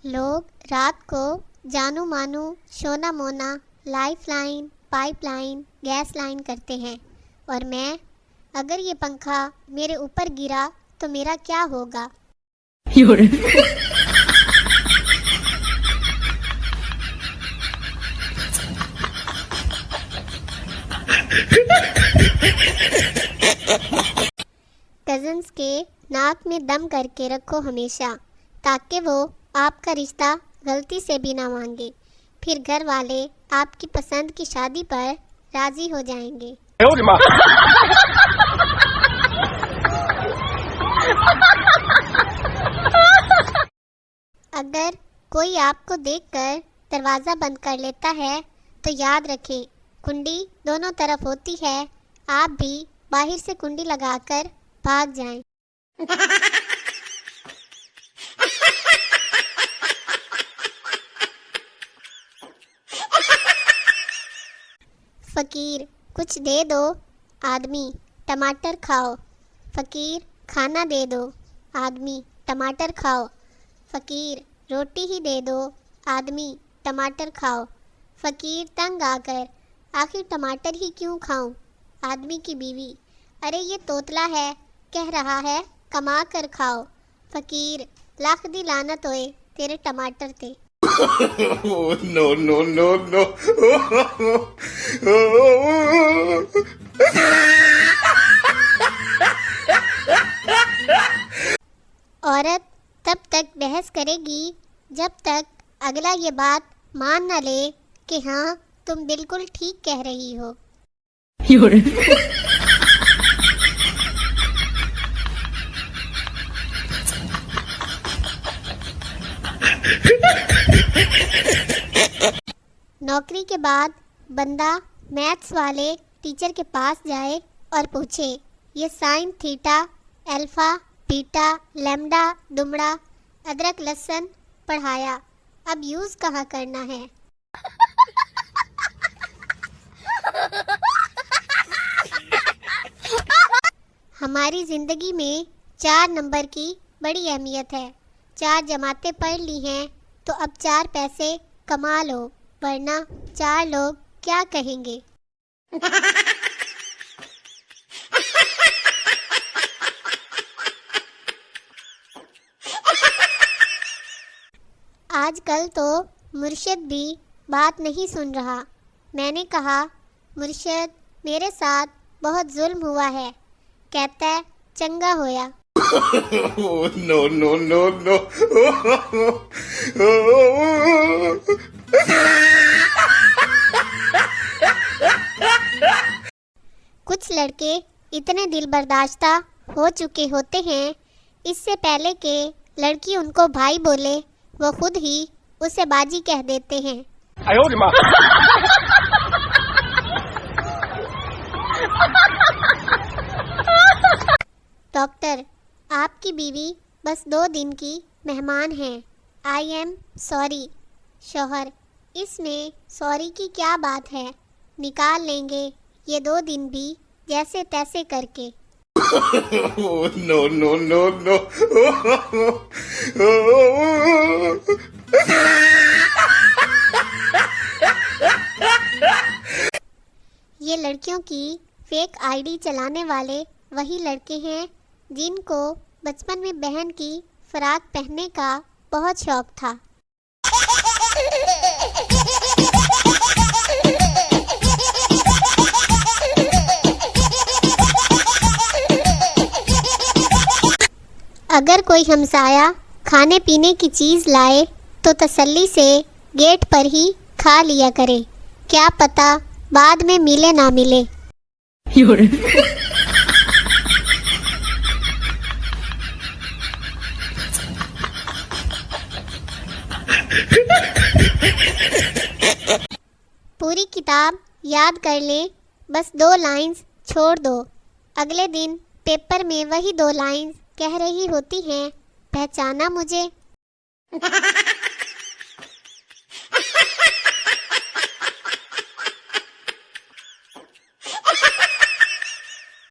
لوگ رات کو جانو مانو شونا مونا life line pipe line gas line کرتے ہیں، اور میں اگر یہ پنکھا میرے اوپر گرا تو میرا کیا ہوگا؟ کزنز کے ناک میں دم کر کے رکھو ہمیشہ، تاکہ وہ آپ کا رشتہ غلطی سے بھی نہ مانگے، پھر گھر والے آپ کی پسند کی شادی پر راضی ہو جائیں گے۔ اگر کوئی آپ کو دیکھ کر دروازہ بند کر لیتا ہے تو یاد رکھیں کنڈی دونوں طرف ہوتی ہے، آپ بھی باہر سے کنڈی لگا کر بھاگ جائیں۔ فقیر کچھ دے دو، آدمی ٹماٹر کھاؤ۔ فقیر کھانا دے دو، آدمی ٹماٹر کھاؤ۔ فقیر روٹی ہی دے دو، آدمی ٹماٹر کھاؤ۔ فقیر تنگ آ کر آخر ٹماٹر ہی کیوں کھاؤں؟ آدمی کی بیوی ارے یہ توتلا ہے، کہہ رہا ہے کما کر کھاؤ۔ فقیر لاکھ دی لعنت ہوئے تیرے ٹماٹر تے۔ No, no, no, no. عورت تب تک بحث کرے گی جب تک اگلا یہ بات مان نہ لے کہ ہاں تم بالکل ٹھیک کہہ رہی ہو۔ نوکری کے بعد بندہ میتھس والے ٹیچر کے پاس جائے اور پوچھے یہ sine theta alpha beta lambda دمڑا ادرک لہسن پڑھایا، اب یوز کہاں کرنا ہے؟ ہماری زندگی میں 4 نمبر کی بڑی اہمیت ہے۔ 4 جماعتیں پڑھ لی ہیں تو اب 4 پیسے کما لو، ورنہ 4 لوگ کیا کہیں گے؟ آج کل تو مرشد بھی بات نہیں سن رہا۔ میں نے کہا مرشد میرے ساتھ بہت ظلم ہوا ہے، کہتا ہے چنگا ہویا۔ No, no, no, no. کچھ لڑکے اتنے دل برداشتہ ہو چکے ہوتے ہیں، اس سے پہلے کہ لڑکی ان کو بھائی بولے وہ خود ہی اسے باجی کہہ دیتے ہیں۔ ڈاکٹر آپ کی بیوی بس 2 دن کی مہمان ہیں، آئی ایم سوری۔ شوہر اس میں سوری کی کیا بات ہے، نکال لیں گے یہ 2 دن بھی جیسے تیسے کر کے۔ No, no, no, no. یہ لڑکیوں کی فیک آئی ڈی چلانے والے وہی لڑکے ہیں جن کو بچپن میں بہن کی فراق پہننے کا بہت شوق تھا۔ اگر کوئی ہمسایہ کھانے پینے کی چیز لائے تو تسلی سے گیٹ پر ہی کھا لیا کرے، کیا پتہ بعد میں ملے نہ ملے۔ پوری کتاب یاد کر لیں، بس 2 لائنز چھوڑ دو، اگلے دن پیپر میں وہی 2 لائنز کہہ رہی ہوتی ہیں، پہچانا مجھے؟